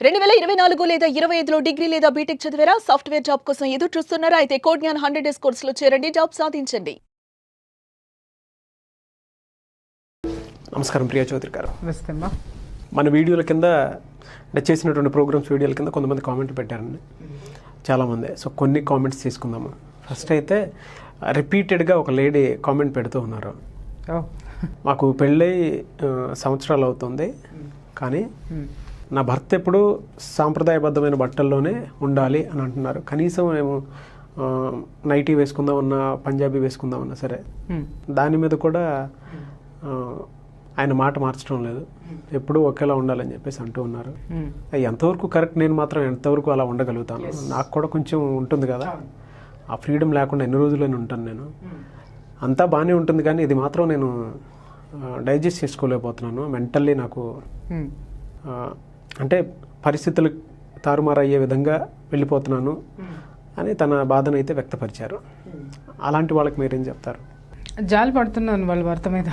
2024 లేదా 25లో డిగ్రీ లేదా బీటెక్ చదివారా? సాఫ్ట్వేర్ జాబ్ కోసం ఎదురు చూస్తున్నారా? అయితే కోడ్ జ్ఞాన్ 100 డేస్ కోర్సులో చేరండి, జాబ్ సాధించండి. నమస్కారం ప్రియా చౌదరి గారు. నమస్తే అమ్మా. మన వీడియోల కింద అంటే చేసినటువంటి ప్రోగ్రామ్స్ వీడియోల కింద కొంతమంది కామెంట్ పెట్టారండి, చాలామంది. సో కొన్ని కామెంట్స్ తీసుకుందాము. ఫస్ట్ అయితే రిపీటెడ్గా ఒక లేడీ కామెంట్ పెడుతూ ఉన్నారు. మాకు పెళ్ళై సంవత్సరాలు అవుతుంది, కానీ నా భర్త ఎప్పుడు సాంప్రదాయబద్ధమైన బట్టల్లోనే ఉండాలి అని అంటున్నారు. కనీసం మేము నైటీ వేసుకుందామన్నా, పంజాబీ వేసుకుందామన్నా సరే దాని మీద కూడా ఆయన మాట మార్చడం లేదు, ఎప్పుడూ ఒకేలా ఉండాలని చెప్పేసి అంటూ ఉన్నారు. ఎంతవరకు కరెక్ట్? నేను మాత్రం ఎంతవరకు అలా ఉండగలుగుతాను? నాకు కూడా కొంచెం ఉంటుంది కదా, ఆ ఫ్రీడమ్ లేకుండా ఎన్ని రోజులని ఉంటాను నేను. అంతా బాగానే ఉంటుంది, కానీ ఇది మాత్రం నేను డైజెస్ట్ చేసుకోలేకపోతున్నాను. మెంటల్లీ నాకు అంటే పరిస్థితులు తారుమారయ్యే విధంగా వెళ్ళిపోతున్నాను అని తన బాధను అయితే వ్యక్తపరిచారు. అలాంటి వాళ్ళకి మీరేం చెప్తారు? జాలి పడుతున్నాను వాళ్ళ భర్త మీద.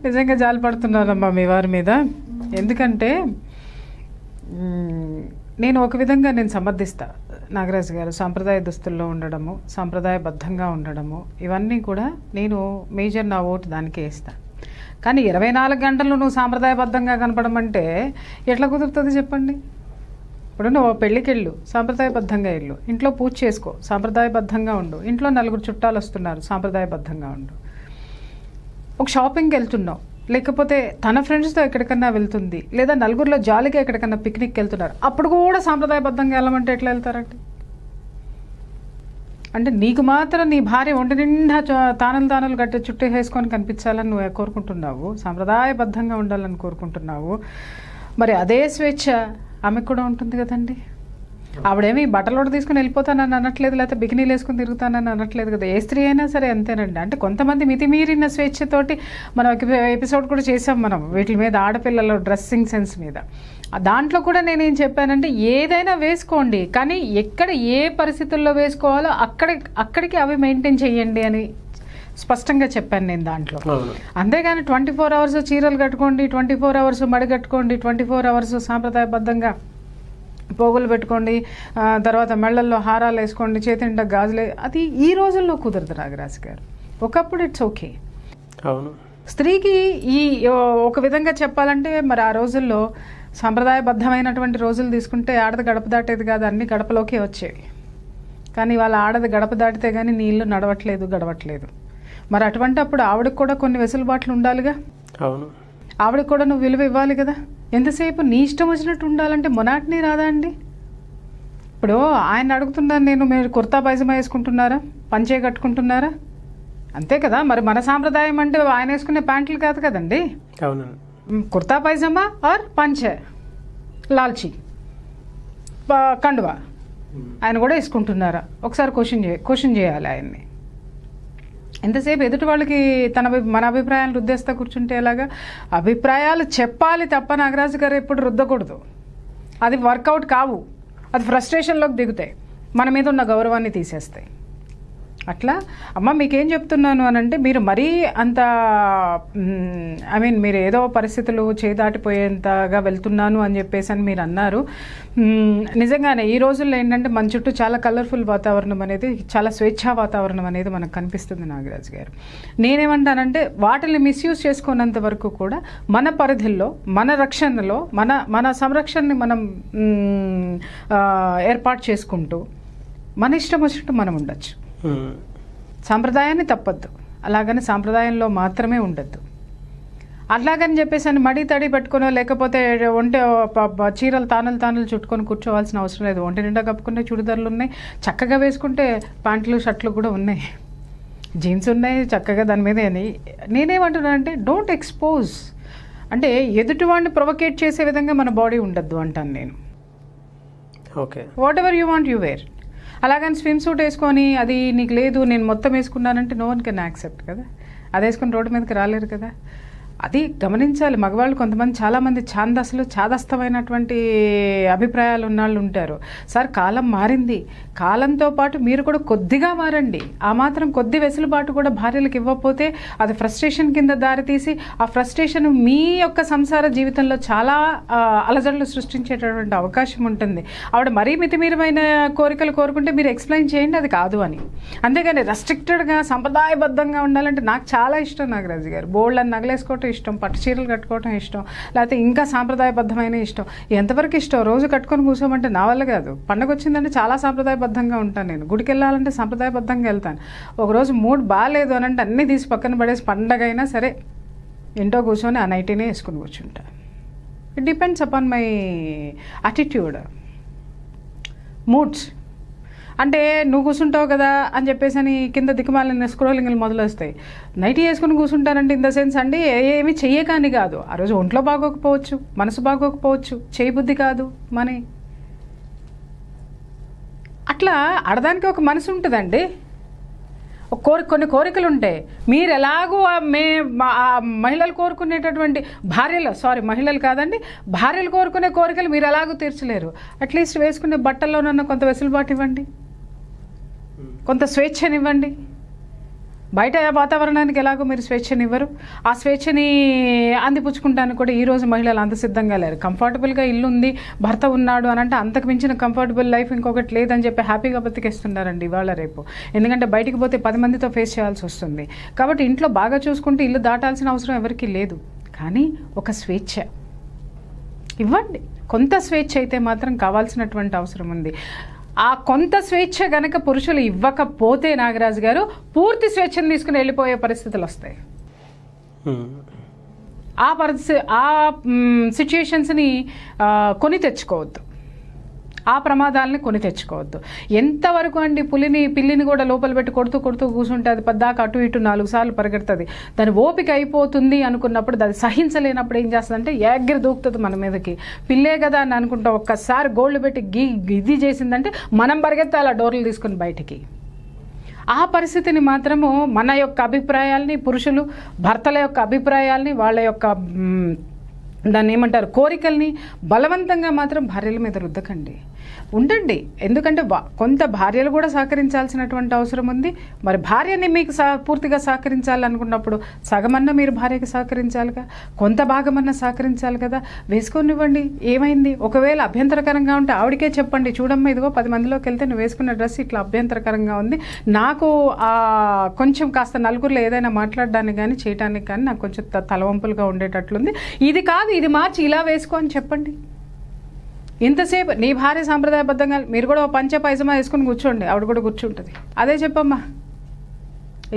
నిజంగా జాలి పడుతున్నానమ్మా మీ వారి మీద. ఎందుకంటే నేను ఒక విధంగా నేను సమర్థిస్తా నాగరాజు గారు. సాంప్రదాయ దుస్తుల్లో ఉండడము, సాంప్రదాయబద్ధంగా ఉండడము, ఇవన్నీ కూడా నేను మేజర్ నా ఓటు దానికే ఇస్తాను. కానీ 24 గంటలు నువ్వు సాంప్రదాయబద్ధంగా కనపడమంటే ఎట్లా కుదురుతుంది చెప్పండి? ఇప్పుడు నువ్వు పెళ్ళికి వెళ్ళు, సాంప్రదాయబద్ధంగా వెళ్ళు, ఇంట్లో పూజ చేసుకో, సాంప్రదాయబద్ధంగా ఉండు, ఇంట్లో 4 చుట్టాలు వస్తున్నారు, సాంప్రదాయబద్ధంగా ఉండు. ఒక షాపింగ్కి వెళ్తున్నావు, లేకపోతే తన ఫ్రెండ్స్తో ఎక్కడికన్నా వెళ్తుంది, లేదా నలుగురిలో జాలీగా ఎక్కడికన్నా పిక్నిక్కి వెళ్తున్నారు, అప్పుడు కూడా సాంప్రదాయబద్ధంగా వెళ్ళమంటే ఎట్లా వెళ్తారంటే? అంటే నీకు మాత్రం నీ భార్య ఒంటి నిండా తానలు గట్టి చుట్టూ వేసుకొని కనిపించాలని నువ్వు కోరుకుంటున్నావు, సాంప్రదాయబద్ధంగా ఉండాలని కోరుకుంటున్నావు. మరి అదే స్వేచ్ఛ ఆమెకు కూడా ఉంటుంది కదండి. ఆవిడేమి బట్టలు తీసుకుని వెళ్ళిపోతానని అనట్లేదు, లేకపోతే బికినీలు వేసుకుని తిరుగుతానని అనట్లేదు కదా. ఏ స్త్రీ అయినా సరే అంతేనండి. అంటే కొంతమంది మితిమీరిన స్వేచ్ఛతోటి మనం ఎపిసోడ్ కూడా చేసాం మనం వీటి మీద, ఆడపిల్లల డ్రెస్సింగ్ సెన్స్ మీద. దాంట్లో కూడా నేనేం చెప్పానంటే ఏదైనా వేసుకోండి, కానీ ఎక్కడ ఏ పరిస్థితుల్లో వేసుకోవాలో అక్కడికి అవి మెయింటైన్ చేయండి అని స్పష్టంగా చెప్పాను నేను దాంట్లో. అంతేగాని 24 అవర్స్ చీరలు కట్టుకోండి, 24 అవర్స్ మడి కట్టుకోండి, 24 అవర్స్ సాంప్రదాయబద్ధంగా పోగులు పెట్టుకోండి, తర్వాత మెళ్ళల్లో హారాలు వేసుకోండి, చేతింట గాజులే, అది ఈ రోజుల్లో కుదరదు నాగరాజు గారు. ఒకప్పుడు ఇట్స్ ఓకే. అవును, స్త్రీకి ఈ ఒక విధంగా చెప్పాలంటే మరి ఆ రోజుల్లో సాంప్రదాయబద్ధమైనటువంటి రోజులు తీసుకుంటే ఆడది గడప దాటేది కాదు, అన్ని గడపలోకే వచ్చేవి. కానీ వాళ్ళ ఆడది గడప దాటితే కానీ నీ ఇల్లు గడవట్లేదు. మరి అటువంటి అప్పుడు ఆవిడకి కూడా కొన్ని వెసులుబాట్లు ఉండాలిగా. అవును, ఆవిడకి కూడా నువ్వు విలువ ఇవ్వాలి కదా. ఎంతసేపు నీ ఇష్టం వచ్చినట్టు ఉండాలంటే మొనాటిని రాదా అండి? ఇప్పుడు ఆయన అడుగుతున్నాను నేను, మీరు కుర్తా పైజమా వేసుకుంటున్నారా, పంచే కట్టుకుంటున్నారా? అంతే కదా. మరి మన సాంప్రదాయం అంటే ఆయన వేసుకునే ప్యాంట్లు కాదు కదండి. అవునండి. కుర్తా పైజమా ఆర్ పంచే, లాల్చీ, కండువా ఆయన కూడా వేసుకుంటున్నారా? ఒకసారి క్వశ్చన్ చేయాలి ఆయన్ని. ఎంతసేపు ఎదుటి వాళ్ళకి మన అభిప్రాయాలు రుద్దేస్తా కూర్చుంటే ఎలాగా? అభిప్రాయాలు చెప్పాలి తప్ప నాగరాజు గారు ఎప్పుడు రుద్దకూడదు. అది వర్కౌట్ కావు, అది ఫ్రస్ట్రేషన్లోకి దిగుతాయి, మన మీద ఉన్న గౌరవాన్ని తీసేస్తాయి. అట్లా అమ్మ మీకేం చెప్తున్నాను అని అంటే, మీరు మరీ అంత మీరు ఏదో పరిస్థితులు చేదాటిపోయేంతగా వెళ్తున్నాను అని చెప్పేసి అని మీరు అన్నారు. నిజంగానే ఈ రోజుల్లో ఏంటంటే మన చుట్టూ చాలా కలర్ఫుల్ వాతావరణం అనేది, చాలా స్వేచ్ఛా వాతావరణం అనేది మనకు కనిపిస్తుంది నాగరాజు గారు. నేనేమంటానంటే వాటిని మిస్యూజ్ చేసుకున్నంత వరకు కూడా మన పరిధిలో, మన రక్షణలో, మన సంరక్షణని మనం ఏర్పాటు చేసుకుంటూ మన ఇష్టం వచ్చినట్టు మనం ఉండొచ్చు. సాంప్రదాయాన్ని తప్పద్దు, అలాగని సాంప్రదాయంలో మాత్రమే ఉండద్దు. అట్లాగని చెప్పేసి అని మడి తడి పెట్టుకునో, లేకపోతే ఒంటి చీరలు తానులు చుట్టుకొని కూర్చోవాల్సిన అవసరం లేదు. ఒంటి నిండా కప్పుకునే చుడిదార్లు ఉన్నాయి, చక్కగా వేసుకుంటే ప్యాంట్లు షర్ట్లు కూడా ఉన్నాయి, జీన్స్ ఉన్నాయి చక్కగా దాని మీద. అని నేనేమంటున్నానంటే డోంట్ ఎక్స్పోజ్, అంటే ఎదుటివాడిని ప్రొవోకేట్ చేసే విధంగా మన బాడీ ఉండద్దు అంటాను నేను. Okay, whatever you want you wear. అలాగని స్విమ్ సూట్ వేసుకొని అది నీకు లేదు నేను మొత్తం వేసుకున్నానంటే నో వన్ కెన్ యాక్సెప్ట్ కదా. అది వేసుకొని రోడ్డు మీదకి రాలేరు కదా. అది గమనించాలి. మగవాళ్ళు కొంతమంది చాలామంది ఛాదస్థమైనటువంటి అభిప్రాయాలు ఉన్నవాళ్ళు ఉంటారు. సార్ కాలం మారింది, కాలంతో పాటు మీరు కూడా కొద్దిగా మారండి. ఆ మాత్రం కొద్ది వెసులుబాటు కూడా భార్యలకు ఇవ్వకపోతే అది ఫ్రస్ట్రేషన్ కింద దారితీసి ఆ ఫ్రస్ట్రేషన్ మీ యొక్క సంసార జీవితంలో చాలా అలజడులు సృష్టించేటటువంటి అవకాశం ఉంటుంది. ఆవిడ మరీ మితిమీరమైన కోరికలు కోరుకుంటే మీరు ఎక్స్ప్లెయిన్ చేయండి అది కాదు అని. అంతేగాని రెస్ట్రిక్టెడ్గా సంప్రదాయబద్ధంగా ఉండాలంటే నాకు చాలా ఇష్టం నాగరాజు గారు. బోల్డ్ నగలేసుకోవటం ఇష్టం, పట్టు చీరలు కట్టుకోవటం ఇష్టం, లేకపోతే ఇంకా సాంప్రదాయబద్ధమైన ఇష్టం. ఎంతవరకు ఇష్టం? రోజు కట్టుకొని కూర్చోమంటే నా వల్ల కాదు. పండగ వచ్చిందంటే చాలా సాంప్రదాయబద్ధంగా ఉంటాను నేను. గుడికి వెళ్ళాలంటే సాంప్రదాయబద్ధంగా వెళ్తాను. ఒకరోజు మూడ్ బాగాలేదు అని అంటే అన్నీ తీసి పక్కన పడేసి పండగ అయినా సరే ఇంట్లో కూర్చొని ఆ నైటీనే వేసుకుని కూర్చుంటా. It depends upon my attitude, moods. అంటే నువ్వు కూర్చుంటావు కదా అని చెప్పేసి అని కింద దిక్కుమాలిన స్క్రోలింగ్లు మొదలు వస్తాయి. నైటీ వేసుకుని కూర్చుంటానంటే ఇన్ ద సెన్స్ అండి ఏమి చెయ్యకాని కాదు. ఆ రోజు ఒంట్లో బాగోకపోవచ్చు, మనసు బాగోకపోవచ్చు, చేయబుద్ధి కాదు మని. అట్లా ఆడదానికి ఒక మనసు ఉంటుందండి. కొన్ని కోరికలు ఉంటాయి. మీరు ఎలాగో మహిళలు కోరుకునేటటువంటి మహిళలు కాదండి, భార్యలు కోరుకునే కోరికలు మీరు ఎలాగో తీర్చలేరు. అట్లీస్ట్ వేసుకునే బట్టల్లోనన్నా కొంత వెసులుబాటు ఇవ్వండి, కొంత స్వేచ్ఛనివ్వండి. బయట వాతావరణానికి ఎలాగో మీరు స్వేచ్ఛనివ్వరు. ఆ స్వేచ్ఛని అందిపుచ్చుకుంటానికి కూడా ఈరోజు మహిళలు అంత సిద్ధంగా లేరు. కంఫర్టబుల్గా ఇల్లు ఉంది, భర్త ఉన్నాడు అని అంటే అంతకు మించిన కంఫర్టబుల్ లైఫ్ ఇంకొకటి లేదని చెప్పి హ్యాపీగా బతికేస్తున్నారండి ఇవాళ రేపు. ఎందుకంటే బయటికి పోతే 10 మందితో ఫేస్ చేయాల్సి వస్తుంది. కాబట్టి ఇంట్లో బాగా చూసుకుంటే ఇల్లు దాటాల్సిన అవసరం ఎవరికీ లేదు. కానీ ఒక స్వేచ్ఛ ఇవ్వండి. కొంత స్వేచ్ఛ అయితే మాత్రం కావాల్సినటువంటి అవసరం ఉంది. ఆ కొంత స్వేచ్ఛ గనక పురుషులు ఇవ్వకపోతే నాగరాజు గారు పూర్తి స్వేచ్ఛను తీసుకుని వెళ్ళిపోయే పరిస్థితులు వస్తాయి. ఆ సిచ్యుయేషన్స్ని కొని తెచ్చుకోవద్దు, ఆ ప్రమాదాలని కొని తెచ్చుకోవద్దు. ఎంతవరకు అండి పిల్లిని కూడా లోపల పెట్టి కొడుతూ కూర్చుంటే అది పద్దాక అటు ఇటు 4 సార్లు పరిగెడుతుంది. దాని ఓపిక అయిపోతుంది అనుకున్నప్పుడు అది సహించలేనప్పుడు ఏం చేస్తుందంటే ఎగిరి దూకుతుంది మన మీదకి. పిల్లే కదా అని అనుకుంటా ఒక్కసారి గోళ్ళు పెట్టి ఇది చేసిందంటే మనం పరిగెత్తాలి ఆ డోర్లు తీసుకుని బయటికి. ఆ పరిస్థితిని మాత్రము మన యొక్క అభిప్రాయాల్ని, పురుషులు భర్తల యొక్క అభిప్రాయాల్ని, వాళ్ళ యొక్క దాన్ని ఏమంటారు కోరికల్ని బలవంతంగా మాత్రం భార్యల మీద రుద్దకండి. ఉండండి. ఎందుకంటే కొంత భార్యలు కూడా సహకరించాల్సినటువంటి అవసరం ఉంది. మరి భార్యని మీకు పూర్తిగా సహకరించాలనుకున్నప్పుడు సగమన్నా మీరు భార్యకి సహకరించాలిగా, కొంత భాగమన్నా సహకరించాలి కదా. వేసుకొనివ్వండి. ఏమైంది? ఒకవేళ అభ్యంతరకరంగా ఉంటే ఆవిడకే చెప్పండి, చూడమ్మా ఇదిగో 10 మందిలోకి వెళ్తే నువ్వు వేసుకున్న డ్రెస్ ఇట్లా అభ్యంతరకరంగా ఉంది, నాకు కొంచెం కాస్త నలుగురిలో ఏదైనా మాట్లాడడానికి కానీ చేయడానికి కానీ నాకు కొంచెం తలవంపులుగా ఉండేటట్లుంది, ఇది కాదు ఇది మార్చి ఇలా వేసుకో అని చెప్పండి. ఇంతసేపు నీ భార్య సాంప్రదాయబద్ధంగా మీరు కూడా పంచ పైజమా వేసుకుని కూర్చోండి, ఆవిడ కూడా కూర్చుంటుంది. అదే చెప్పమ్మా.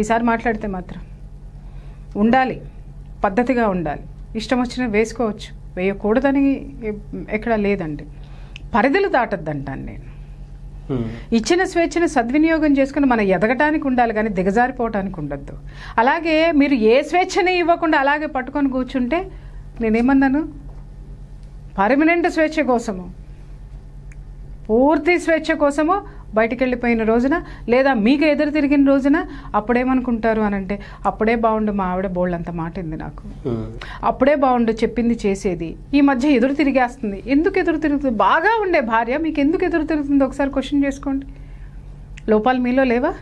ఈసారి మాట్లాడితే మాత్రం ఉండాలి, పద్ధతిగా ఉండాలి. ఇష్టం వచ్చిన వేసుకోవచ్చు, వేయకూడదని ఎక్కడ లేదండి. పరిధులు దాటద్దంటాను నేను. ఇచ్చిన స్వేచ్ఛను సద్వినియోగం చేసుకుని మనం ఎదగటానికి ఉండాలి కానీ దిగజారిపోవటానికి ఉండద్దు. అలాగే మీరు ఏ స్వేచ్ఛని ఇవ్వకుండా అలాగే పట్టుకొని కూర్చుంటే నేనేమన్నాను, పర్మనెంట్ స్వేచ్ఛ కోసము, పూర్తి స్వేచ్ఛ కోసము బయటికి వెళ్ళిపోయిన రోజున లేదా మీకు ఎదురు తిరిగిన రోజున అప్పుడేమనుకుంటారు అని అంటే అప్పుడే బాగుండు మా ఆవిడ బోళ్ళంత మాటింది నాకు, అప్పుడే బాగుండు చెప్పింది చేసేది. ఈ మధ్య ఎదురు తిరిగేస్తుంది. ఎందుకు ఎదురు తిరుగుతుంది? బాగా ఉండే భార్య మీకు ఎందుకు ఎదురు తిరుగుతుంది? ఒకసారి క్వశ్చన్ చేసుకోండి. లోపాలు మీలో లేవా?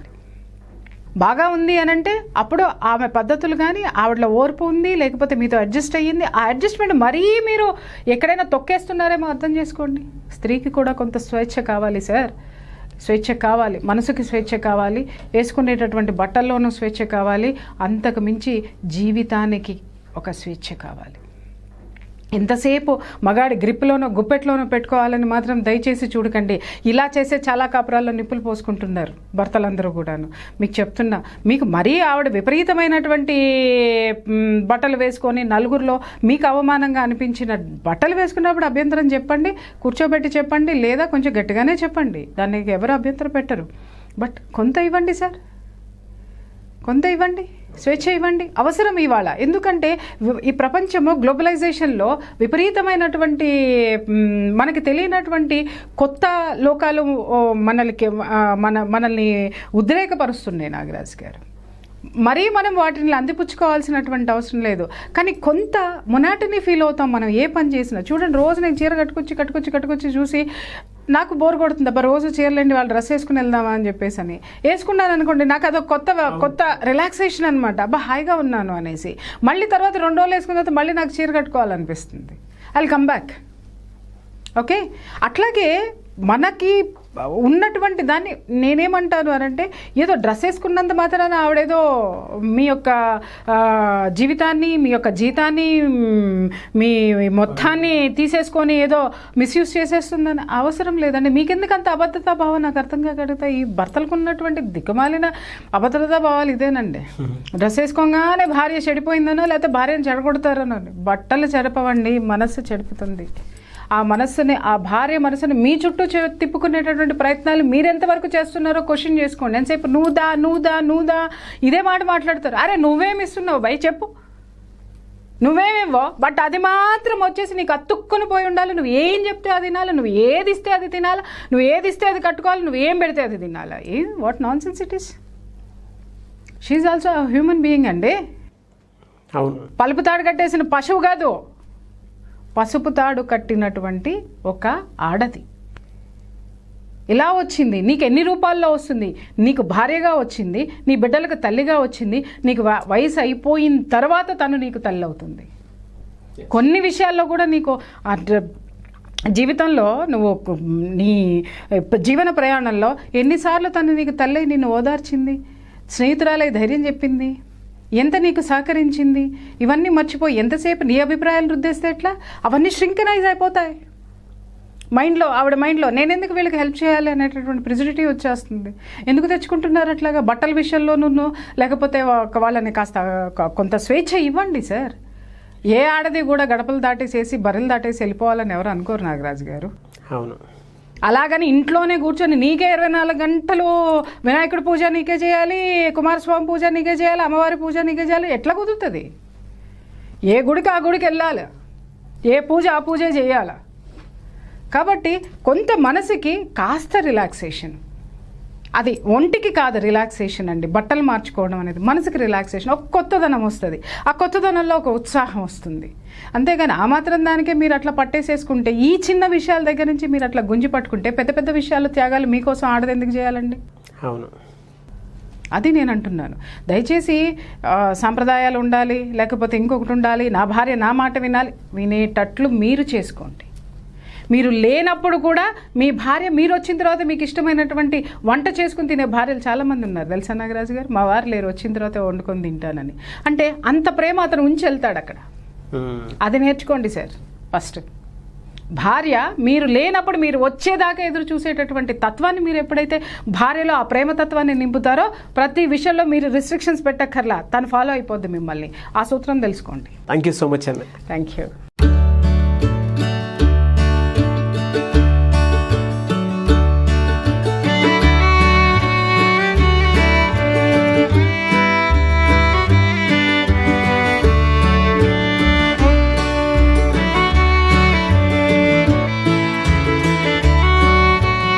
బాగా ఉంది అని అంటే అప్పుడు ఆమె పద్ధతులు కానీ ఆవిడలో ఓర్పు ఉంది, లేకపోతే మీతో అడ్జస్ట్ అయ్యింది. ఆ అడ్జస్ట్మెంట్ మరీ మీరు ఎక్కడైనా తొక్కేస్తున్నారేమో అర్థం చేసుకోండి. స్త్రీకి కూడా కొంత స్వేచ్ఛ కావాలి సార్, స్వేచ్ఛ కావాలి, మనసుకి స్వేచ్ఛ కావాలి, వేసుకునేటటువంటి బట్టల్లోనూ స్వేచ్ఛ కావాలి, అంతకు మించి జీవితానికి ఒక స్వేచ్ఛ కావాలి. ఎంతసేపు మగాడి గ్రిప్లోనో గుప్పెట్లోనో పెట్టుకోవాలని మాత్రం దయచేసి చూడకండి. ఇలా చేసే చాలా కాపురాల్లో నిప్పులు పోసుకుంటున్నారు భర్తలందరూ కూడాను. మీకు చెప్తున్నా, మీకు మరీ ఆవిడ విపరీతమైనటువంటి బట్టలు వేసుకొని నలుగురిలో మీకు అవమానంగా అనిపించిన బట్టలు వేసుకున్నప్పుడు అభ్యంతరం చెప్పండి, కూర్చోబెట్టి చెప్పండి, లేదా కొంచెం గట్టిగానే చెప్పండి. దానికి ఎవరు అభ్యంతరం పెట్టరు. బట్ కొంత ఇవ్వండి సార్, కొంత ఇవ్వండి, స్వేచ్ఛ ఇవ్వండి. అవసరం ఇవాళ. ఎందుకంటే ఈ ప్రపంచము గ్లోబలైజేషన్లో విపరీతమైనటువంటి మనకి తెలియనటువంటి కొత్త లోకాలు మనల్ని ఉద్రేకపరుస్తున్నాయి నాగరాజు గారు. మరీ మనం వాటిని అందిపుచ్చుకోవాల్సినటువంటి అవసరం లేదు. కానీ కొంత మొనాటనీ ఫీల్ అవుతాం మనం ఏ పని చేసినా. చూడండి, రోజు నేను చీర కట్టుకొచ్చి చూసి నాకు బోర్ కొడుతుంది, అబ్బా రోజు చీరలేండి వాళ్ళు డ్రెస్ వేసుకుని వెళ్దామా అని చెప్పేసి అని వేసుకున్నాను అనుకోండి, నాకు అదొక కొత్త రిలాక్సేషన్ అనమాట. అబ్బా హాయిగా ఉన్నాను అనేసి మళ్ళీ తర్వాత 2 రోజులు వేసుకున్న తర్వాత మళ్ళీ నాకు చీర కట్టుకోవాలనిపిస్తుంది. I will come back. Okay, అట్లాగే మనకి ఉన్నటువంటి దాన్ని నేనేమంటాను అనంటే, ఏదో డ్రెస్ వేసుకున్నంత మాత్రాన ఆవిడేదో మీ యొక్క జీవితాన్ని, మీ యొక్క జీతాన్ని, మీ మొత్తాన్ని తీసేసుకొని ఏదో మిస్యూజ్ చేసేస్తుందని అవసరం లేదండి. మీకెందుకు అంత అభద్రతా భావం నాకు అర్థం కాగలుగుతాయి. ఈ భర్తలకు ఉన్నటువంటి దిక్కుమాలిన అభద్రతా భావాలు ఇదేనండి. డ్రెస్ వేసుకోగానే భార్య చెడిపోయిందనో లేకపోతే భార్యను చెడగొడతారనో. బట్టలు చెడపవండి, మనస్సు చెడుపుతుంది. ఆ మనస్సుని, ఆ భార్య మనసుని మీ చుట్టూ తిప్పుకునేటటువంటి ప్రయత్నాలు మీరెంతవరకు చేస్తున్నారో క్వశ్చన్ చేసుకోండి. ఎంతసేపు నువ్వు దా ఇదే మాట మాట్లాడతారు. అరే నువ్వేమి ఇస్తున్నావు భయ్ చెప్పు, నువ్వేమివ్వో, బట్ అది మాత్రం వచ్చేసి నీకు అతుక్కుని పోయి ఉండాలి. నువ్వు ఏం చెప్తే అది తినాలి, నువ్వు ఏది ఇస్తే అది తినాలి, నువ్వు ఏది ఇస్తే అది కట్టుకోవాలి, నువ్వు ఏం పెడితే అది తినాలి. What nonsense it is. She also human being అండి. అవును, పలుపు తాడు కట్టేసిన పశువు కాదు, పసుపు తాడు కట్టినటువంటి ఒక ఆడది. ఇలా వచ్చింది, నీకు ఎన్ని రూపాల్లో వస్తుంది? నీకు భార్యగా వచ్చింది, నీ బిడ్డలకు తల్లిగా వచ్చింది, నీకు వయసు అయిపోయిన తర్వాత తను నీకు తల్లి అవుతుంది. కొన్ని విషయాల్లో కూడా నీకు జీవితంలో నువ్వు నీ జీవన ప్రయాణంలో ఎన్నిసార్లు తను నీకు తల్లి నిన్ను ఓదార్చింది, స్నేహితురాలై ధైర్యం చెప్పింది, ఎంత నీకు సహకరించింది. ఇవన్నీ మర్చిపోయి ఎంతసేపు నీ అభిప్రాయాలు రుద్దేస్తే ఎట్లా? అవన్నీ ష్రింకనైజ్ అయిపోతాయి మైండ్లో. ఆవిడ మైండ్లో నేను ఎందుకు వీళ్ళకి హెల్ప్ చేయాలి అనేటటువంటి ప్రిజరిటీ వచ్చేస్తుంది. ఎందుకు తెచ్చుకుంటున్నారు అట్లాగా? బట్టల విషయంలోనూ లేకపోతే వాళ్ళని కాస్త కొంత స్వేచ్ఛ ఇవ్వండి సార్. ఏ ఆడది కూడా గడపలు దాటేసేసి బర్రెలు దాటేసి వెళ్ళిపోవాలని ఎవరు అనుకోరు నాగరాజు గారు. అవును, అలాగని ఇంట్లోనే కూర్చొని నీకే 24 గంటలు వినాయకుడి పూజ నీకే చేయాలి, కుమారస్వామి పూజ నీకే చేయాలి, అమ్మవారి పూజ నీకే చేయాలి, ఎట్లా కుదురుతుంది? ఏ గుడికి ఆ గుడికి వెళ్ళాలి, ఏ పూజ ఆ పూజే చేయాలి. కాబట్టి కొంత మనసుకి కాస్త రిలాక్సేషన్, అది ఒంటికి కాదు రిలాక్సేషన్ అండి. బట్టలు మార్చుకోవడం అనేది మనసుకి రిలాక్సేషన్, ఒక కొత్తదనం వస్తుంది. ఆ కొత్తదనంలో ఒక ఉత్సాహం వస్తుంది. అంతేగాని ఆ మాత్రం దానికే మీరు అట్లా పట్టేసేసుకుంటే, ఈ చిన్న విషయాల దగ్గర నుంచి మీరు అట్లా గుంజి పట్టుకుంటే పెద్ద పెద్ద విషయాలు త్యాగాలు మీకోసం ఆడది ఎందుకు చేయాలండి? అవును, అది నేను అంటున్నాను. దయచేసి సాంప్రదాయాలు ఉండాలి, లేకపోతే ఇంకొకటి ఉండాలి, నా భార్య నా మాట వినాలి, వినేటట్లు మీరు చేసుకోండి. మీరు లేనప్పుడు కూడా మీ భార్య మీరు వచ్చిన తర్వాత మీకు ఇష్టమైనటువంటి వంట చేసుకుని తినే భార్యలు చాలామంది ఉన్నారు తెలుసా నాగరాజు గారు. మా వారు లేరు, వచ్చిన తర్వాత వండుకొని తింటానని. అంటే అంత ప్రేమ అతను ఉంచి వెళ్తాడు అక్కడ. అది నేర్చుకోండి సార్. ఫస్ట్ భార్య మీరు లేనప్పుడు మీరు వచ్చేదాకా ఎదురు చూసేటటువంటి తత్వాన్ని మీరు ఎప్పుడైతే భార్యలో ఆ ప్రేమ తత్వాన్ని నింపుతారో ప్రతి విషయంలో మీరు రిస్ట్రిక్షన్స్ పెట్టక్కర్లా, తను ఫాలో అయిపోద్ది మిమ్మల్ని. ఆ సూత్రం తెలుసుకోండి. థ్యాంక్ యూ సో మచ్ అండి. Thank you.